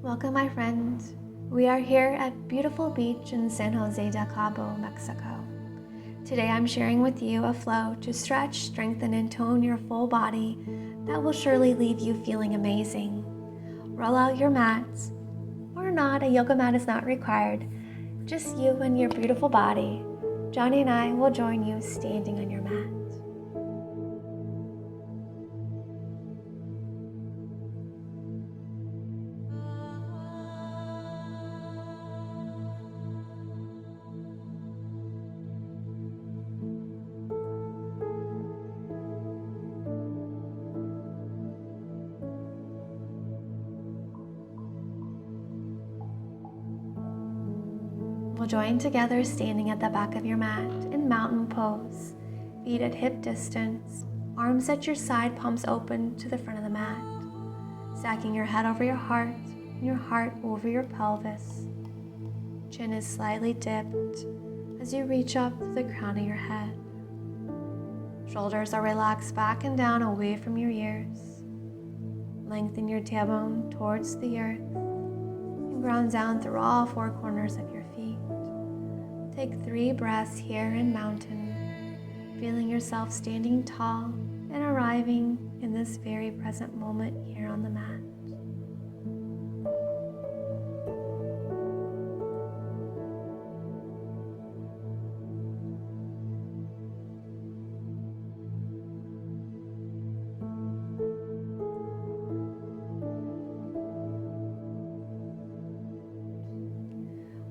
Welcome, my friends. We are here at beautiful beach in San Jose de Cabo, Mexico. Today I'm sharing with you a flow to stretch, strengthen, and tone your full body that will surely leave you feeling amazing. Roll out your mats, or not, a yoga mat is not required. Just you and your beautiful body. Johnny and I will join you standing on your mat. We'll join together standing at the back of your mat in mountain pose, feet at hip distance, arms at your side, palms open to the front of the mat, stacking your head over your heart and your heart over your pelvis. Chin is slightly dipped as you reach up to the crown of your head. Shoulders are relaxed back and down away from your ears. Lengthen your tailbone towards the earth and ground down through all four corners of your feet. Take 3 breaths here in mountain, feeling yourself standing tall and arriving in this very present moment here on the mat.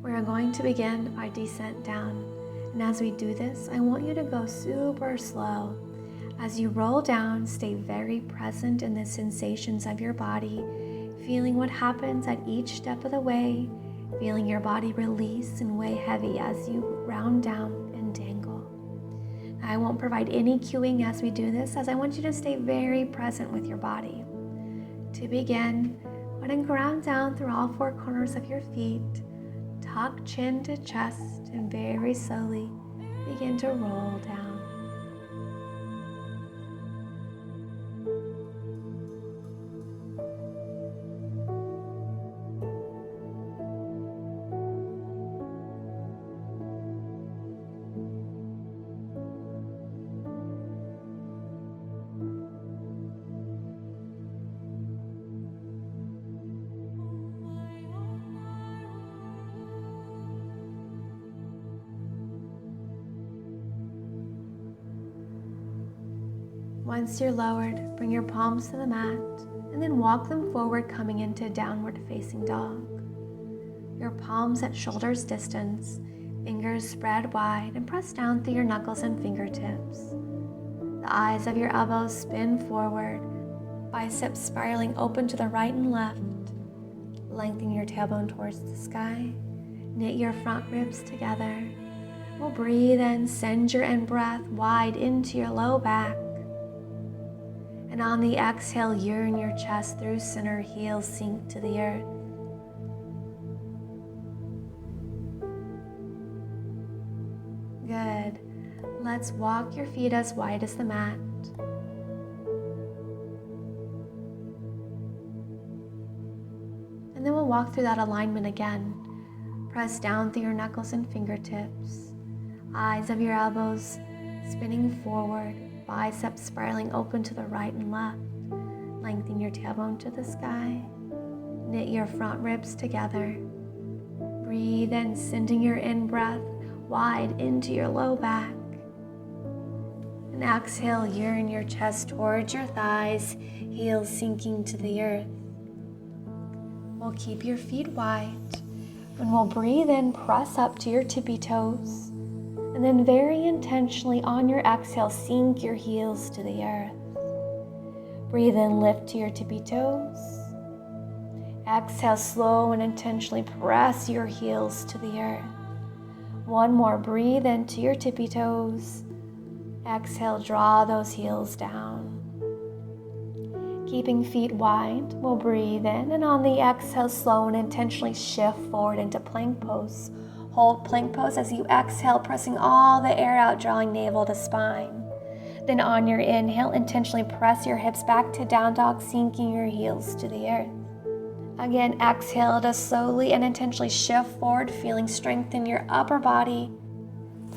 We are going to begin our descent down, and as we do this, I want you to go super slow. As you roll down, stay very present in the sensations of your body, feeling what happens at each step of the way, feeling your body release and weigh heavy as you round down and dangle. I won't provide any cueing as we do this, as I want you to stay very present with your body. To begin, go ahead and ground down through all 4 corners of your feet. Tuck chin to chest and very slowly begin to roll down. Once you're lowered, bring your palms to the mat and then walk them forward, coming into downward facing dog. Your palms at shoulders distance, fingers spread wide and press down through your knuckles and fingertips. The eyes of your elbows spin forward, biceps spiraling open to the right and left. Lengthen your tailbone towards the sky, knit your front ribs together. We'll breathe in, send your in-breath wide into your low back. And on the exhale, yearn your chest through center, heels sink to the earth. Good. Let's walk your feet as wide as the mat. And then we'll walk through that alignment again. Press down through your knuckles and fingertips. Eyes of your elbows spinning forward. Biceps spiraling open to the right and left. Lengthen your tailbone to the sky. Knit your front ribs together. Breathe in, sending your in-breath wide into your low back. And exhale, yearn your chest towards your thighs, heels sinking to the earth. We'll keep your feet wide. And we'll breathe in, press up to your tippy toes. And then very intentionally on your exhale, sink your heels to the earth. Breathe in, lift to your tippy toes. Exhale, slow and intentionally press your heels to the earth. One more, breathe into your tippy toes. Exhale, draw those heels down. Keeping feet wide, we'll breathe in, and on the exhale, slow and intentionally shift forward into plank pose. Hold plank pose as you exhale, pressing all the air out, drawing navel to spine. Then on your inhale, intentionally press your hips back to down dog, sinking your heels to the earth. Again, exhale to slowly and intentionally shift forward, feeling strength in your upper body.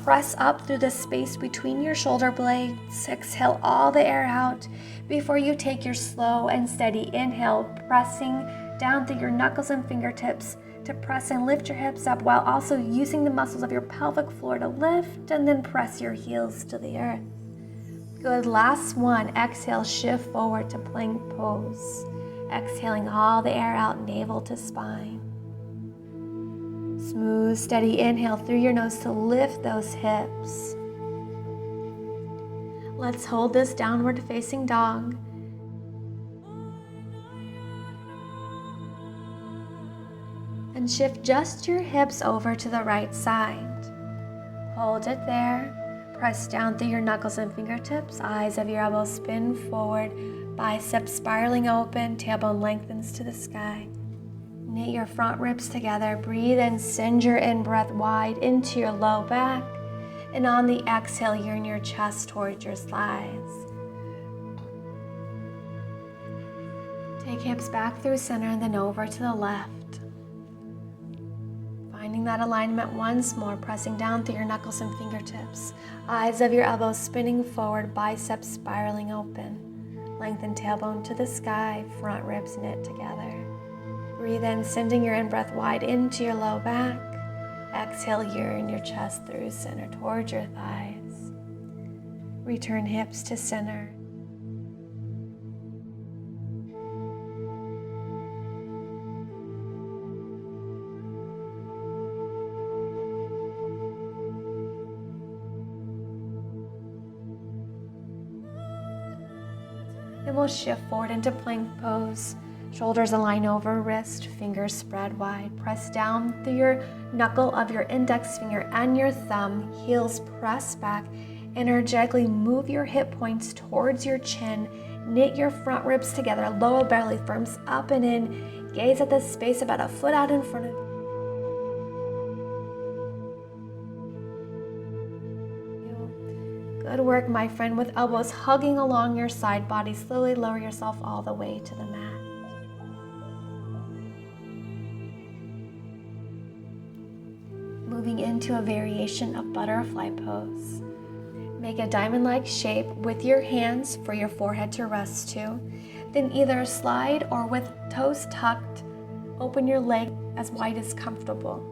Press up through the space between your shoulder blades. Exhale all the air out before you take your slow and steady inhale, pressing down through your knuckles and fingertips to press and lift your hips up while also using the muscles of your pelvic floor to lift, and then press your heels to the earth. Good, last one. Exhale, shift forward to plank pose. Exhaling all the air out, navel to spine. Smooth, steady inhale through your nose to lift those hips. Let's hold this downward facing dog. And shift just your hips over to the right side. Hold it there. Press down through your knuckles and fingertips. Eyes of your elbows spin forward. Biceps spiraling open. Tailbone lengthens to the sky. Knit your front ribs together. Breathe and send your in-breath wide into your low back. And on the exhale, yearn your chest towards your thighs. Take hips back through center and then over to the left. Finding that alignment once more, pressing down through your knuckles and fingertips. Eyes of your elbows spinning forward, biceps spiraling open. Lengthen tailbone to the sky, front ribs knit together. Breathe in, sending your in-breath wide into your low back. Exhale, yearn your chest through center towards your thighs. Return hips to center. Then we'll shift forward into plank pose. Shoulders align over wrist, fingers spread wide. Press down through your knuckle of your index finger and your thumb. Heels press back. Energetically move your hip points towards your chin. Knit your front ribs together. Lower belly firms up and in. Gaze at the space about a foot out in front of you. Good work, my friend, with elbows hugging along your side body. Slowly lower yourself all the way to the mat. Moving into a variation of butterfly pose. Make a diamond-like shape with your hands for your forehead to rest to. Then either slide or with toes tucked, open your leg as wide as comfortable.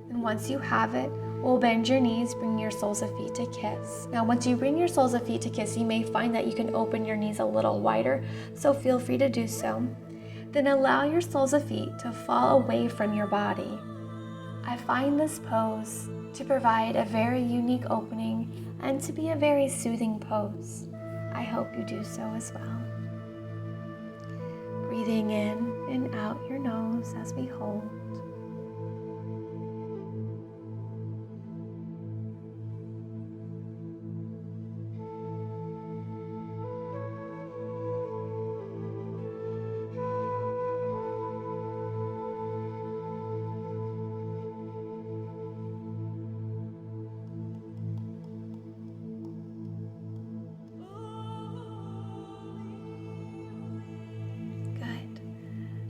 And once you have it, we'll bend your knees, bring your soles of feet to kiss. Now, once you bring your soles of feet to kiss, you may find that you can open your knees a little wider, so feel free to do so. Then allow your soles of feet to fall away from your body. I find this pose to provide a very unique opening and to be a very soothing pose. I hope you do so as well. Breathing in and out your nose as we hold.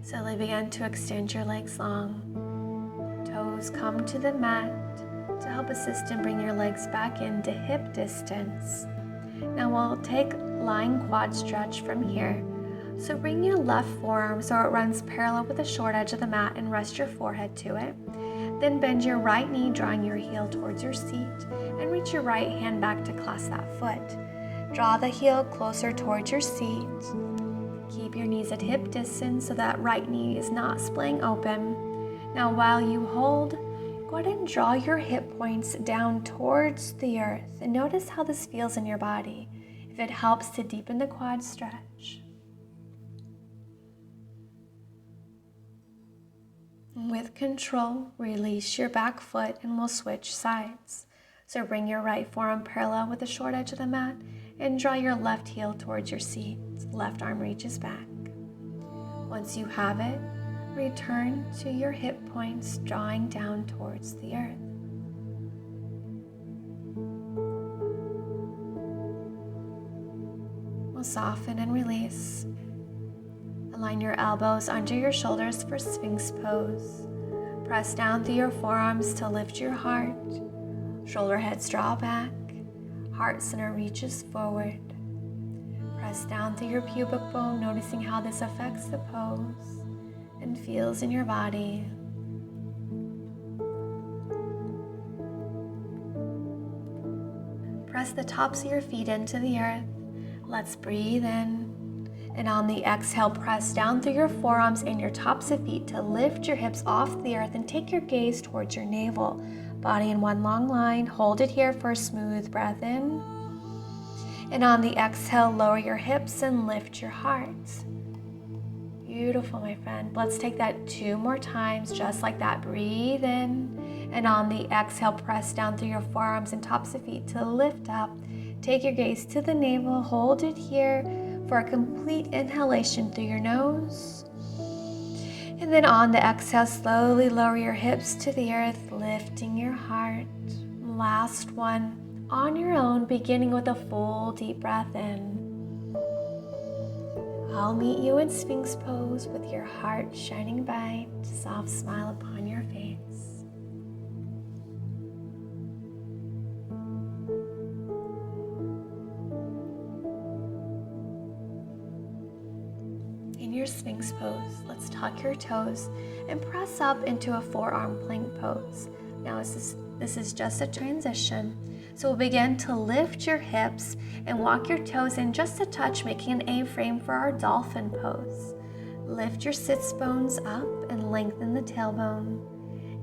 Slowly begin to extend your legs long. Toes come to the mat to help assist and bring your legs back into hip distance. Now we'll take lying quad stretch from here. So bring your left forearm so it runs parallel with the short edge of the mat and rest your forehead to it. Then bend your right knee, drawing your heel towards your seat, and reach your right hand back to clasp that foot. Draw the heel closer towards your seat. Keep your knees at hip distance so that right knee is not splitting open. Now while you hold, go ahead and draw your hip points down towards the earth and notice how this feels in your body, if it helps to deepen the quad stretch. With control, release your back foot and we'll switch sides. So bring your right forearm parallel with the short edge of the mat and draw your left heel towards your seat. Left arm reaches back. Once you have it, return to your hip points, drawing down towards the earth. We'll soften and release. Align your elbows under your shoulders for Sphinx pose. Press down through your forearms to lift your heart. Shoulder heads draw back. Heart center reaches forward. Press down through your pubic bone, noticing how this affects the pose and feels in your body. Press the tops of your feet into the earth. Let's breathe in. And on the exhale, press down through your forearms and your tops of feet to lift your hips off the earth and take your gaze towards your navel. Body in one long line. Hold it here for a smooth breath in. And on the exhale, lower your hips and lift your heart. Beautiful, my friend. Let's take that 2 more times, just like that. Breathe in. And on the exhale, press down through your forearms and tops of feet to lift up. Take your gaze to the navel. Hold it here for a complete inhalation through your nose. And then on the exhale, slowly lower your hips to the earth, lifting your heart. Last one, on your own, beginning with a full deep breath in. I'll meet you in Sphinx pose with your heart shining bright, soft smile upon your face. In your Sphinx pose, let's tuck your toes and press up into a forearm plank pose. Now this is just a transition. So we'll begin to lift your hips and walk your toes in just a touch, making an A-frame for our dolphin pose. Lift your sits bones up and lengthen the tailbone.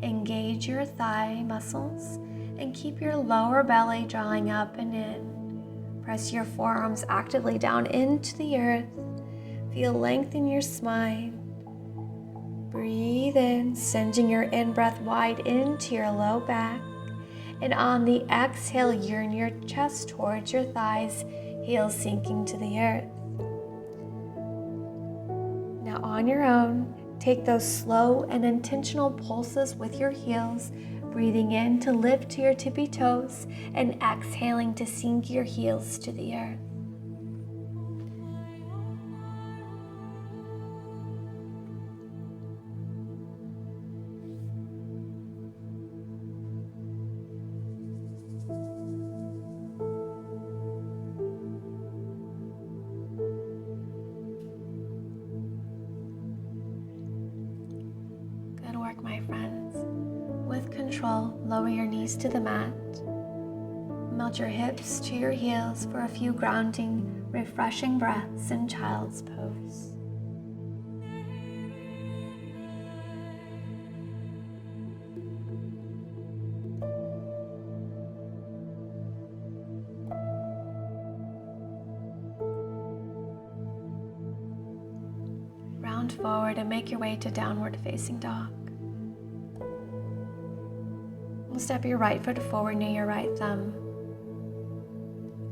Engage your thigh muscles and keep your lower belly drawing up and in. Press your forearms actively down into the earth. Feel length in your spine. Breathe in, sending your in-breath wide into your low back. And on the exhale, yearn your chest towards your thighs, heels sinking to the earth. Now on your own, take those slow and intentional pulses with your heels, breathing in to lift to your tippy toes and exhaling to sink your heels to the earth. Good work, my friends. With control, lower your knees to the mat. Melt your hips to your heels for a few grounding, refreshing breaths in child's pose. Round forward and make your way to downward facing dog. We'll step your right foot forward near your right thumb.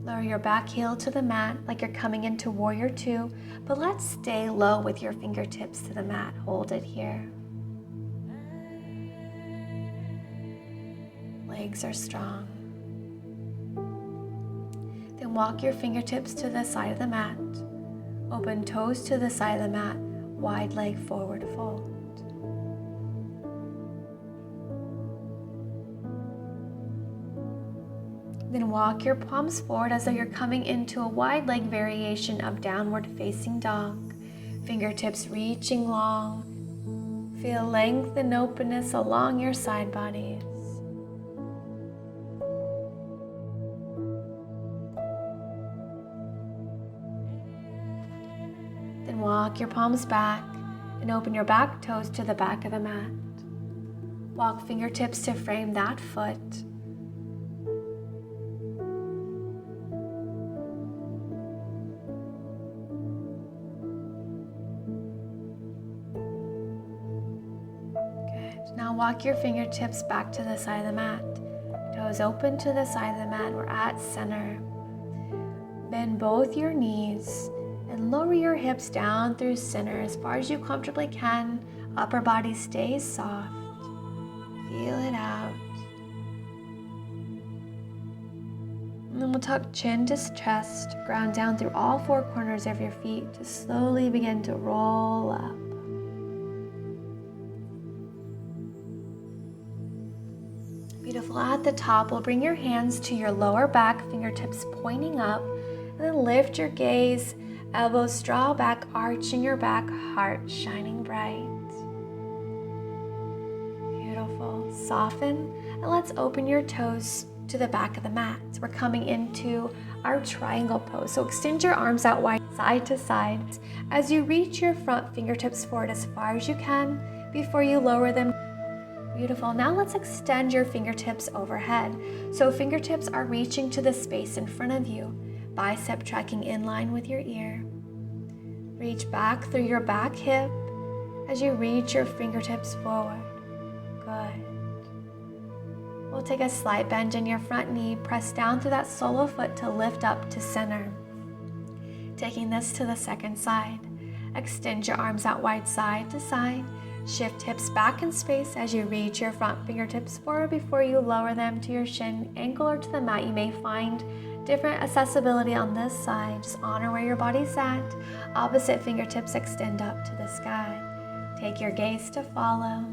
Lower your back heel to the mat like you're coming into warrior 2, but let's stay low with your fingertips to the mat. Hold it here. Legs are strong. Then walk your fingertips to the side of the mat. Open toes to the side of the mat. Wide leg forward fold. Then walk your palms forward as though you're coming into a wide leg variation of downward facing dog. Fingertips reaching long. Feel length and openness along your side bodies. Then walk your palms back and open your back toes to the back of the mat. Walk fingertips to frame that foot. Now walk your fingertips back to the side of the mat. Toes open to the side of the mat. We're at center. Bend both your knees and lower your hips down through center as far as you comfortably can. Upper body stays soft. Feel it out. And then we'll tuck chin to chest, ground down through all four corners of your feet to slowly begin to roll up. Beautiful. At the top, we'll bring your hands to your lower back, fingertips pointing up, and then lift your gaze, elbows draw back, arching your back, heart shining bright. Beautiful. Soften, and let's open your toes to the back of the mat. We're coming into our triangle pose. So extend your arms out wide, side to side. As you reach your front fingertips forward as far as you can before you lower them. Beautiful. Now let's extend your fingertips overhead. So fingertips are reaching to the space in front of you, bicep tracking in line with your ear. Reach back through your back hip as you reach your fingertips forward. Good. We'll take a slight bend in your front knee, press down through that sole of foot to lift up to center. Taking this to the second side. Extend your arms out wide side to side. Shift hips back in space as you reach your front fingertips forward before you lower them to your shin, ankle, or to the mat. You may find different accessibility on this side. Just honor where your body's at. Opposite fingertips extend up to the sky. Take your gaze to follow.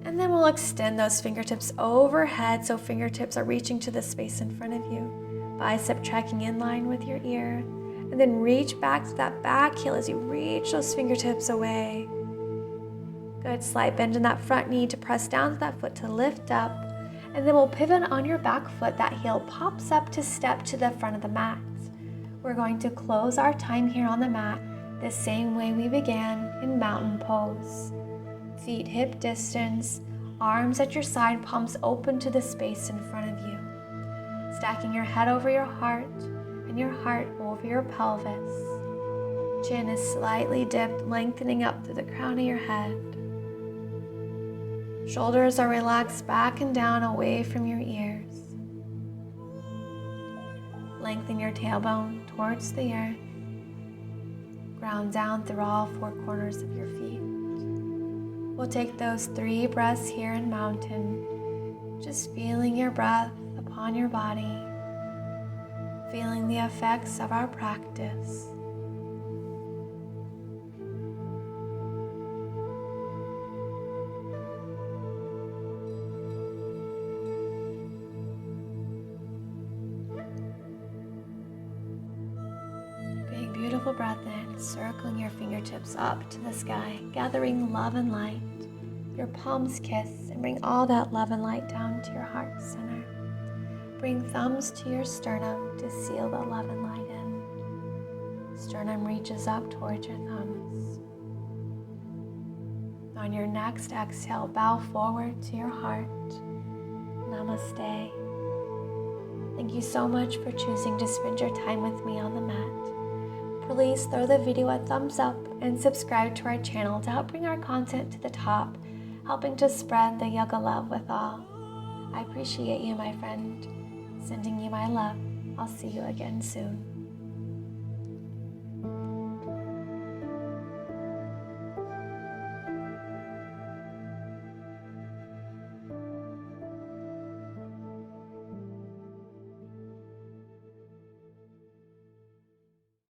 And then we'll extend those fingertips overhead so fingertips are reaching to the space in front of you. Bicep tracking in line with your ear. And then reach back to that back heel as you reach those fingertips away. Good. Slight bend in that front knee to press down to that foot to lift up. And then we'll pivot on your back foot. That heel pops up to step to the front of the mat. We're going to close our time here on the mat the same way we began in mountain pose. Feet hip distance, arms at your side, palms open to the space in front of you. Stacking your head over your heart and your heart over your pelvis. Chin is slightly dipped, lengthening up through the crown of your head. Shoulders are relaxed back and down away from your ears. Lengthen your tailbone towards the earth. Ground down through all four corners of your feet. We'll take those 3 breaths here in mountain, just feeling your breath upon your body, feeling the effects of our practice. Big, beautiful breath in, circling your fingertips up to the sky, gathering love and light. Your palms kiss and bring all that love and light down to your heart center. Bring thumbs to your sternum to seal the love and light in. Sternum reaches up towards your thumbs. On your next exhale, bow forward to your heart. Namaste. Thank you so much for choosing to spend your time with me on the mat. Please throw the video a thumbs up and subscribe to our channel to help bring our content to the top, helping to spread the yoga love with all. I appreciate you, my friend. Sending you my love. I'll see you again soon.